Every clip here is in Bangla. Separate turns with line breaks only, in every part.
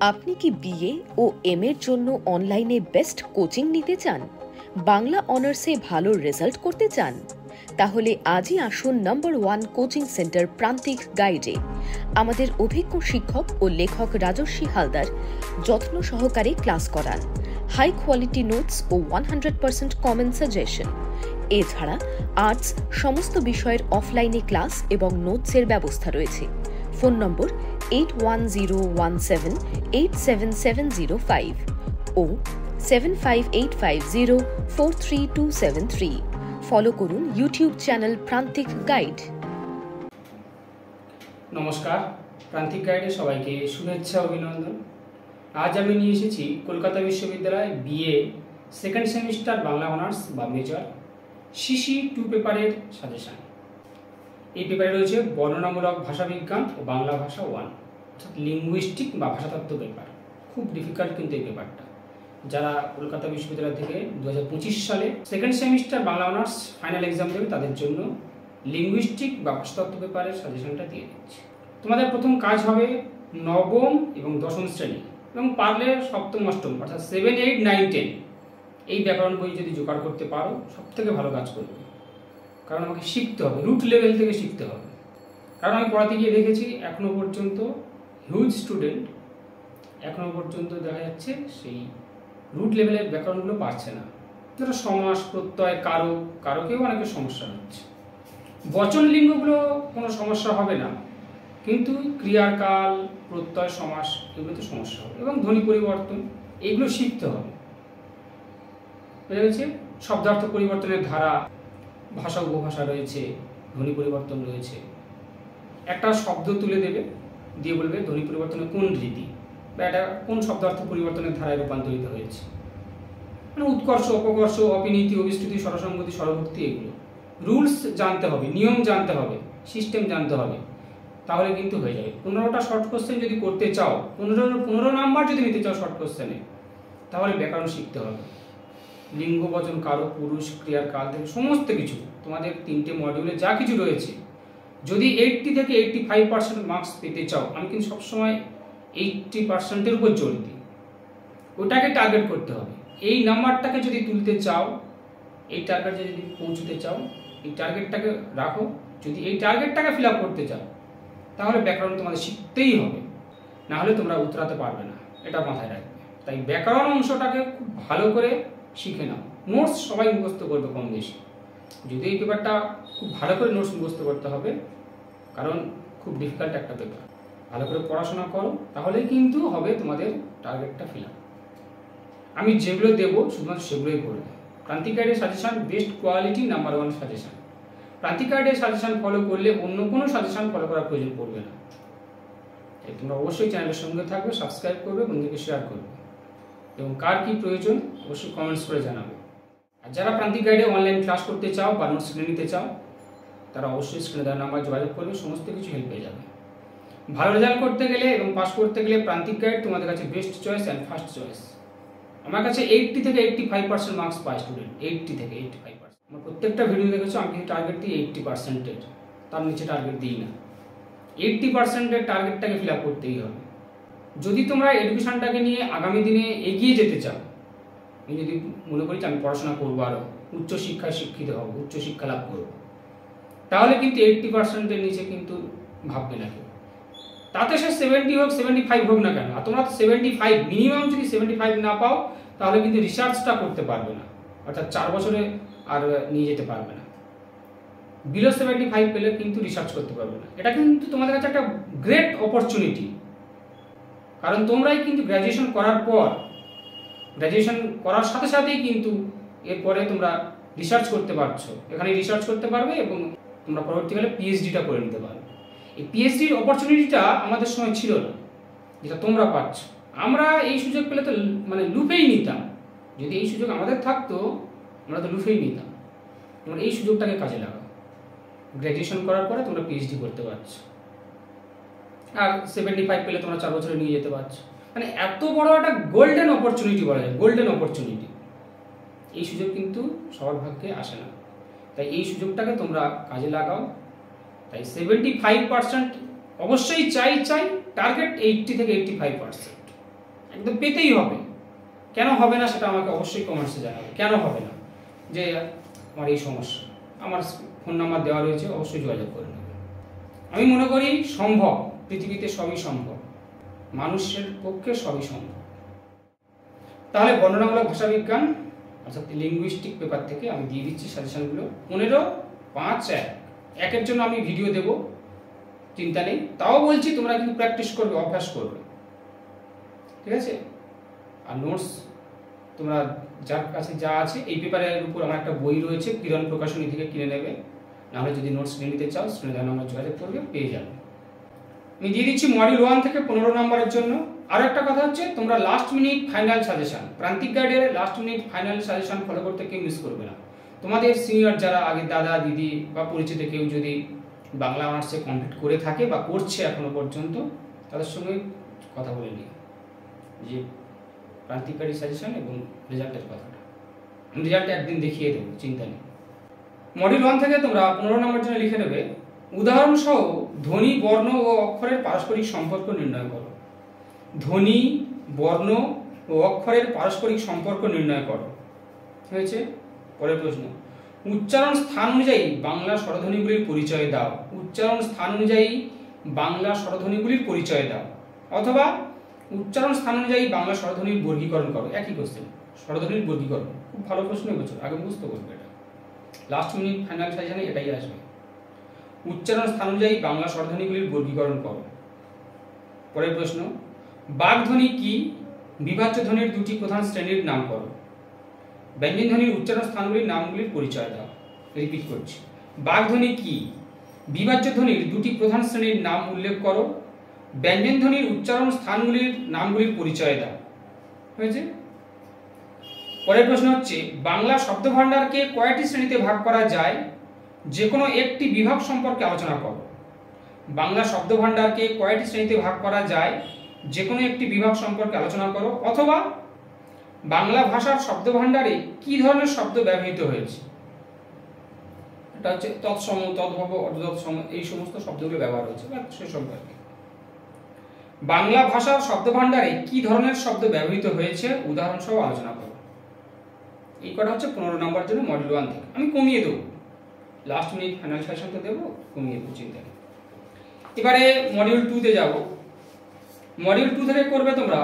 আপনি কি বিএ ও এম এর জন্য অনলাইনে বেস্ট কোচিং নিতে চান? বাংলা অনার্সে ভালো রেজাল্ট করতে চান? তাহলে আজই আসুন নম্বর 1 কোচিং সেন্টার প্রান্তিক গাইডে। আমাদের অভিজ্ঞ শিক্ষক ও লেখক রাজস্বী হালদার যত্ন সহকারে ক্লাস করান। হাই কোয়ালিটি নোটস ও 100% কমন সাজেশন। এছাড়া আর্টস সমস্ত বিষয়ের অফলাইনে ক্লাস এবং নোটসের ব্যবস্থা রয়েছে। ফোন নম্বর 8101787705 ও 7585043273। ফলো করুন ইউটিউব চ্যানেল প্রান্তিক গাইড।
নমস্কার, প্রান্তিক গাইডে সবাইকে শুভেচ্ছা অভিনন্দন। আজ আমি নিয়ে এসেছি কলকাতা বিশ্ববিদ্যালয় BA second semester Bangla honours বা মেজর সিসি 2 পেপারের সাজেশন। এই পেপারে রয়েছে বর্ণনামূলক ভাষাবিজ্ঞান ও বাংলা ভাষা 1, অর্থাৎ লিঙ্গুইস্টিক বা ভাষাতত্ত্ব পেপার। খুব ডিফিকাল্ট কিন্তু এই পেপারটা। যারা কলকাতা বিশ্ববিদ্যালয় থেকে 2025 সালে second semester Bangla honours final exam দেবে তাদের জন্য লিঙ্গুইস্টিক বা ভাষাতত্ত্ব পেপারের সাজেশনটা দিয়ে দিচ্ছি। তোমাদের প্রথম কাজ হবে নবম এবং দশম শ্রেণী এবং পারলে সপ্তম অষ্টম অর্থাৎ 7, 8, 9, 10 এই ব্যাকরণ বই যদি জোগাড় করতে পারো সবথেকে ভালো কাজ করবে। কারণ আমাকে শিখতে হবে, রুট লেভেল থেকে শিখতে হবে। কারণ আমি পড়াতে গিয়ে দেখেছি এখনও পর্যন্ত হিউজ স্টুডেন্ট এখনও পর্যন্ত দেখা যাচ্ছে সেই রুট লেভেলের ব্যাকরণগুলো পারছে না। ধরো সমাস, প্রত্যয়, কারকেও অনেকের সমস্যা হচ্ছে। বচন লিঙ্গগুলো কোনো সমস্যা হবে না, কিন্তু ক্রিয়ার কাল, প্রত্যয়, সমাস এগুলোতে সমস্যা হবে এবং ধ্বনি পরিবর্তন এইগুলো শিখতে হবে। বুঝা গেছে? শব্দার্থ পরিবর্তনের ধারা, ভাষা উপভাষা রয়েছে, ধ্বনি পরিবর্তন রয়েছে। একটা শব্দ তুলে দেবে, দিয়ে বলবে ধ্বনি পরিবর্তনের কোন রীতি বা এটা কোন শব্দার্থ পরিবর্তনের ধারায় রূপান্তরিত হয়েছে। মানে উৎকর্ষ, অপকর্ষ, অপিনীতি, অবিস্তুতি, স্বরসঙ্গতি, স্বরভক্তি এগুলো রুলস জানতে হবে, নিয়ম জানতে হবে, সিস্টেম জানতে হবে, তাহলে কিন্তু হয়ে যাবে। 15টা শর্ট কোশ্চেন যদি করতে চাও, 15 নাম্বার যদি নিতে চাও শর্ট কোশ্চেনে, তাহলে ব্যাকরণ শিখতে হবে। লিঙ্গ, বচন, কারক, পুরুষ, ক্রিয়ার কাল থেকে সমস্ত কিছু তোমাদের 3টে মডিউলে যা কিছু রয়েছে, যদি 80 থেকে 85% মার্কস পেতে চাও, আমি কিন্তু সবসময় 80%-এর উপর জোর দিই। ওটাকে টার্গেট করতে হবে। এই নাম্বারটাকে যদি তুলতে চাও, এই টার্গেটে যদি পৌঁছতে চাও, এই টার্গেটটাকে রাখো। যদি এই টার্গেটটাকে ফিল আপ করতে চাও, তাহলে ব্যাকরণ তোমাদের শিখতেই হবে, না হলে তোমরা উতরাতে পারবে না, এটা মাথায় রাখবে। তাই ব্যাকরণ অংশটাকে খুব ভালো করে শিখে নাও। নোটস সবাই মুখস্থ করবে কম বেশি। যদি এই পেপারটা খুব ভালো করে নোটস মুখস্থ করতে হবে, কারণ খুব ডিফিকাল্ট একটা পেপার। ভালো করে পড়াশোনা করো, তাহলেই কিন্তু হবে তোমাদের টার্গেটটা ফিল আপ। আমি যেগুলো দেবো শুধুমাত্র সেগুলোই করবে। প্রান্তিক গাইডের suggestion best quality, number 1 suggestion. প্রান্তিক গাইডের সাজেশন ফলো করলে অন্য কোনো সাজেশন ফলো করার প্রয়োজন পড়বে না। তাই তোমরা অবশ্যই চ্যানেলের সঙ্গে থাকবে, সাবস্ক্রাইব করবে, বন্ধুকে শেয়ার করবে এবং কার কি প্রয়োজন অবশ্যই কমেন্টস করে জানাবে। আর যারা প্রান্তিক গাইডে অনলাইন ক্লাস করতে চাও বা নোটস কিনে নিতে চাও, তারা অবশ্যই স্ক্রিনে দেওয়া নাম্বার যোগাযোগ করবে, সমস্ত কিছু হেল্প পেয়ে যাবে। ভালো রেজাল্ট করতে গেলে এবং পাস করতে গেলে প্রান্তিক গাইড তোমাদের কাছে best choice and first choice. আমার কাছে 80 থেকে 85% মার্কস পায় স্টুডেন্ট, 80 থেকে 85%। আমার প্রত্যেকটা ভিডিও দেখেছো আমি কিন্তু টার্গেট দিই 80%-এর, তার নিচে টার্গেট দিই না। 80%-এর টার্গেটটাকে ফিল আপ করতেই হবে। যদি তোমরা এডুকেশনটাকে নিয়ে আগামী দিনে এগিয়ে যেতে চাও, আমি যদি মনে করি যে আমি পড়াশোনা করবো, আরও উচ্চশিক্ষায় শিক্ষিত হব, উচ্চশিক্ষা লাভ করবো, তাহলে কিন্তু 80%-এর নিচে কিন্তু ভাববে না কেউ। তাতে সে 70 হোক, 75 হোক না কেন। আর তোমরা 75 মিনিমাম যদি 75 না পাও, তাহলে কিন্তু রিসার্চটা করতে পারবে না, অর্থাৎ 4 বছরে আর নিয়ে যেতে পারবে না। বিলো 75 পেলে কিন্তু রিসার্চ করতে পারবে না। এটা কিন্তু তোমাদের কাছে একটা গ্রেট অপরচুনিটি, কারণ তোমরাই কিন্তু গ্র্যাজুয়েশন করার পর, গ্র্যাজুয়েশন করার সাথে সাথেই কিন্তু এরপরে তোমরা রিসার্চ করতে পারছো, এখানে রিসার্চ করতে পারবে এবং তোমরা পরবর্তীকালে পিএইচডিটা করে নিতে পারবে। এই পিএইচডির অপরচুনিটিটা আমাদের সময় ছিল না, যেটা তোমরা পাচ্ছ। আমরা এই সুযোগ পেলে তো মানে লুফেই নিতাম। যদি এই সুযোগ আমাদের থাকতো, আমরা তো লুফেই নিতাম। তোমরা এই সুযোগটাকে কাজে লাগাও। গ্র্যাজুয়েশন করার পরে তোমরা পিএইচডি করতে পারছো, আর 75 পেলে তোমরা 4 বছরে নিয়ে যেতে পারছো। মানে এত বড় একটা গোল্ডেন অপরচুনিটি বলা যায়, গোল্ডেন অপরচুনিটি। এই সুযোগ কিন্তু সবার ভাগ্যে আসে না, তাই এই সুযোগটাকে তোমরা কাজে লাগাও। তাই 75% অবশ্যই চাই, টার্গেট 80 থেকে 85%। একদম পেতেই হবে। কেন হবে না সেটা আমাকে অবশ্যই কমেন্টসে জানাবে, কেন হবে না। যে আমার এই সমস্যা, আমার ফোন নাম্বার দেওয়া রয়েছে, অবশ্যই যোগাযোগ করে নেবে। আমি মনে করি সম্ভব, পৃথিবীতে সবই সম্ভব, মানুষের পক্ষে সবই সম্ভব। তাহলে বর্ণনামূলক ভাষাবিজ্ঞান অর্থাৎ লিঙ্গুইস্টিক পেপার থেকে আমি দিয়ে দিচ্ছি সাজেশনগুলো। 15, 5, 1 একের জন্য আমি ভিডিও দেব, চিন্তা নেই। তাও বলছি তোমরা কিন্তু প্র্যাকটিস করবে, অভ্যাস করবে, ঠিক আছে। আর নোটস তোমরা যার কাছে যা আছে, এই পেপারের উপর আমার একটা বই রয়েছে, কিরণ প্রকাশনী থেকে কিনে নেবে। নাহলে যদি নোটস নিয়ে নিতে চাও স্ক্রিনে দেওয়া নাম্বার যোগাযোগ করবে, পেয়ে যাবে। আমি দিয়ে দিচ্ছি মডিউল 1 থেকে 15 নম্বরের জন্য। আরও একটা কথা হচ্ছে, তোমরা লাস্ট মিনিট ফাইনাল সাজেশন, প্রান্তিক গাইডের last minute final suggestion follow করতে কেউ মিস করবে না। তোমাদের সিনিয়র যারা আগে দাদা দিদি বা পরিচিত কেউ যদি বাংলা অনার্সে কমপ্লিট করে থাকে বা করছে এখনো পর্যন্ত, তাদের সঙ্গে কথা বলে নিই যে প্রান্তিক গাইডের সাজেশন এবং রেজাল্টের কথাটা। আমি রেজাল্ট একদিন দেখিয়ে দেবো, চিন্তা নেই। মডিউল 1 থেকে তোমরা 15 নম্বরের জন্য লিখে নেবে, উদাহরণসহ ধ্বনি, বর্ণ ও অক্ষরের পারস্পরিক সম্পর্ক নির্ণয় করো। ধ্বনি, বর্ণ ও অক্ষরের পারস্পরিক সম্পর্ক নির্ণয় করো। হয়েছে? পরের প্রশ্ন, উচ্চারণ স্থান অনুযায়ী বাংলা স্বরধ্বনিগুলির পরিচয় দাও। উচ্চারণ স্থান অনুযায়ী বাংলা স্বরধ্বনিগুলির পরিচয় দাও, অথবা উচ্চারণ স্থান অনুযায়ী বাংলা স্বরধ্বনির বর্গীকরণ করো। একই কোশ্চেন, স্বরধ্বনির বর্গীকরণ। খুব ভালো প্রশ্ন বলছো, আগে বুঝতে বলবে। এটা লাস্ট মিনিট ফাইনাল সাজেশনে এটাই আসবে। উচ্চারণ স্থান অনুযায়ী বাংলা স্বরধ্বনিগুলির বর্গীকরণ করো। পরের প্রশ্ন, বাগধ্বনি কি? বিভাজ্য ধ্বনির দুটি প্রধান শ্রেণীর নাম করো। ব্যঞ্জন ধ্বনির উচ্চারণ স্থানগুলির নামগুলির পরিচয় দাও। রিপিট করছি, বাগধ্বনি কি? বিভাজ্য ধ্বনির দুটি প্রধান শ্রেণীর নাম উল্লেখ করো। ব্যঞ্জন ধ্বনির উচ্চারণ স্থানগুলির নামগুলির পরিচয় দাও। হয়েছে? পরের প্রশ্ন হচ্ছে, বাংলা শব্দভাণ্ডারকে কয়টি শ্রেণীতে ভাগ করা যায়? যে কোনো একটি বিভাগ সম্পর্কে আলোচনা করো। বাংলা শব্দভাণ্ডারকে কয়টি শ্রেণীতে ভাগ করা যায়? যে কোনো একটি বিভাগ সম্পর্কে আলোচনা করো, অথবা বাংলা ভাষার শব্দভাণ্ডারে কি ধরনের শব্দ ব্যবহৃত হয়েছে? এটা হচ্ছে তৎসম, তদ্ভব, অর্ধতৎসম, এই সমস্ত শব্দগুলো ব্যবহার হয়েছে বা সে সম্পর্কে। বাংলা ভাষার শব্দভাণ্ডারে কি ধরনের শব্দ ব্যবহৃত হয়েছে উদাহরণ সহ আলোচনা করো। এই কটা হচ্ছে 15 নম্বর জন্য মডিউল 1 থেকে। আমি কমিয়ে দেবো, লাস্ট মিনিট ফাইনাল সাজেশন তো দেবো, কমিয়ে দেবো, চিন্তা নেই। এবারে মডিউল 2 তে যাব। মডিউল 2 থেকে করবে তোমরা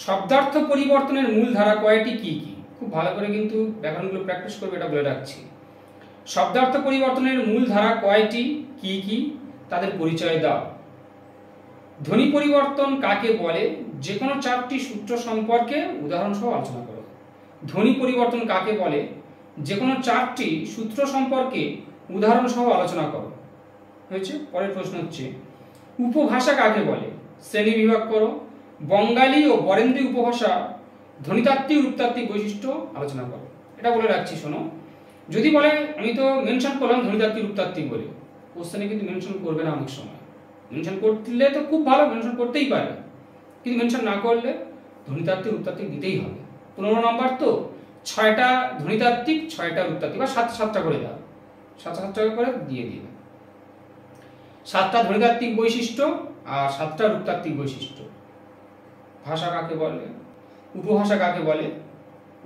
শব্দার্থ পরিবর্তনের মূল ধারা কয়টি, কি কি। খুব ভালো করে কিন্তু ব্যাকরণগুলো প্র্যাকটিস করবে, এটা বলে রাখছি। শব্দার্থ পরিবর্তনের মূল ধারা কয়টি, কি কি, তাদের পরিচয় দাও। ধ্বনি পরিবর্তন কাকে বলে? যে কোনো 4টি সূত্র সম্পর্কে উদাহরণ সহ আলোচনা করো। ধ্বনি পরিবর্তন কাকে বলে? যে কোনো 4টি সূত্র সম্পর্কে উদাহরণ সহ আলোচনা করো। হয়েছে? পরের প্রশ্ন হচ্ছে, উপভাষা কাকে বলে? শ্রেণী বিভাগ করো। বঙ্গালী ও বরেন্দ্রী উপভাষা ধ্বনিতাত্ত্বিক রূপতাত্ত্বিক বৈশিষ্ট্য আলোচনা করো। এটা বলে রাখছি, শোনো। যদি বলে, আমি তো মেনশন করলাম ধ্বনিতাত্ত্বিক রূপতাত্ত্বিক বলে, কোশ্চেনে কিন্তু মেনশন করবে না অনেক সময়। মেনশন করলে তো খুব ভালো, মেনশন করতেই পারে, কিন্তু মেনশন না করলে ধ্বনিতাত্ত্বিক রূপতাত্ত্বিক দিতেই হবে। 15 নম্বর তো, 6টা ধ্বনিতাত্ত্বিক, 6টা রূপতাত্ত্বিক, বা 7টা করে দাও, 7টা করে দিয়ে দিবে। 7টা ধ্বনিতাত্ত্বিক বৈশিষ্ট্য আর 7টা রূপতাত্ত্বিক বৈশিষ্ট্য। ভাষা কাকে বলে? উপভাষা কাকে বলে?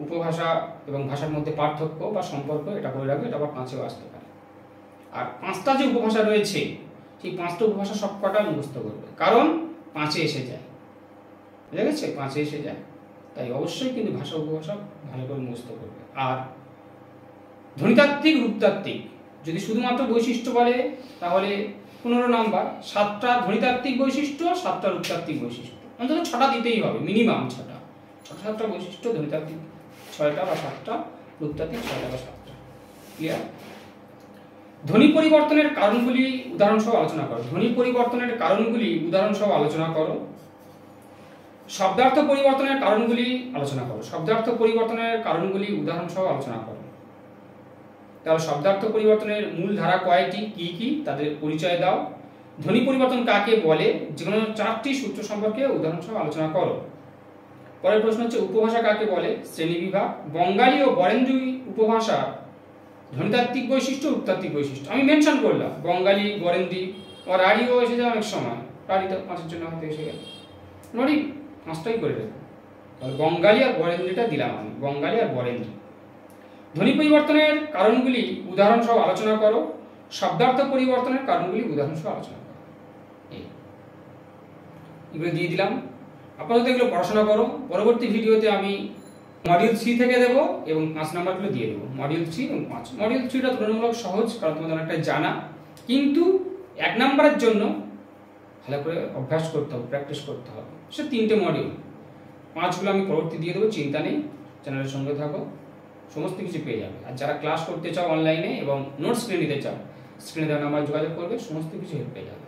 উপভাষা এবং ভাষার মধ্যে পার্থক্য বা সম্পর্ক, এটা বলে রাখবে, এটা আবার 5এও আসতে পারে। আর 5টা যে উপভাষা রয়েছে, সেই 5টা উপভাষা সবকটা মুখস্থ করবে, কারণ 5-এ এসে যায়। বুঝা গেছে? 5-এ এসে যায়, তাই অবশ্যই কিন্তু ভাষা উপভাষা ভালো করে মুখস্থ করবে। আর ধ্বনিতাত্ত্বিক রূপতাত্ত্বিক যদি শুধুমাত্র বৈশিষ্ট্য বলে, তাহলে 15 নম্বর 7টা ধ্বনিতাত্ত্বিক বৈশিষ্ট্য, 7টা রূপতাত্ত্বিক বৈশিষ্ট্য, অন্তত 6টা দিতেই হবে, মিনিমাম 6টা। 6টা বৈশিষ্ট্য ধ্বনিতাত্ত্বিক, 6টা বা 7টা রূপতাত্ত্বিক, 6টা বা 7টা। ক্লিয়ার? ধ্বনি পরিবর্তনের কারণগুলি উদাহরণ সহ আলোচনা করো। ধ্বনি পরিবর্তনের কারণগুলি উদাহরণ সহ আলোচনা করো। শব্দার্থ পরিবর্তনের কারণগুলি আলোচনা করো। শব্দার্থ পরিবর্তনের কারণগুলি উদাহরণ সহ আলোচনা করো। তাহলে শব্দার্থ পরিবর্তনের মূল ধারা কয়টি, কি কি, তাদের পরিচয় দাও। ধ্বনি পরিবর্তন কাকে বলে? যে কোনো 4টি সূত্র সম্পর্কে উদাহরণ সহ আলোচনা করো। পরের প্রশ্ন হচ্ছে, উপভাষা কাকে বলে? শ্রেণী বিভাগ। বঙ্গালী ও বরেন্দ্রী উপভাষা ধ্বনিতাত্ত্বিক বৈশিষ্ট্য, রূপতাত্ত্বিক বৈশিষ্ট্য। আমি মেনশন করলাম বঙ্গালী, বরেন্দ্রী, আর রাঢ়িও এসে যায় অনেক সময়, রাঢ়ি তো 5-এর জন্য হয়তো এসে গেল। নরি 5টাই করে দেবো, বঙ্গালী আর বরেন্দ্রীটা দিলাম আমি, বঙ্গালী আর বরেন্দ্রী। ধ্বনি পরিবর্তনের কারণগুলি উদাহরণ সহ আলোচনা করো, শব্দার্থ পরিবর্তনের কারণগুলি উদাহরণ সহ আলোচনা করো। এগুলো দিয়ে দিলাম, আপাতত এগুলো পড়াশোনা করো। পরবর্তী ভিডিওতে আমি মডিউল 3 থেকে দেব এবং 5 নাম্বারগুলো দিয়ে দেবো, মডিউল 3 এবং 5। মডিউল 3টা তুলনামূলক সহজ, কারণ তোমাদের অনেকটা জানা, কিন্তু 1 নাম্বারের জন্য ভালো করে অভ্যাস করতে হবে, প্র্যাকটিস করতে হবে। সে 3টে মডিউল, 5গুলো আমি পরবর্তী দিয়ে দেবো, চিন্তা নেই, চ্যানেলের সঙ্গে থাকো, সমস্ত কিছু পেয়ে যাবে। আর যারা ক্লাস করতে চাও অনলাইনে এবং নোটস কিনে নিতে চাও, স্ক্রিনে দেওয়া নাম্বার যোগাযোগ করবে, সমস্ত কিছু হেল্প পেয়ে যাবে।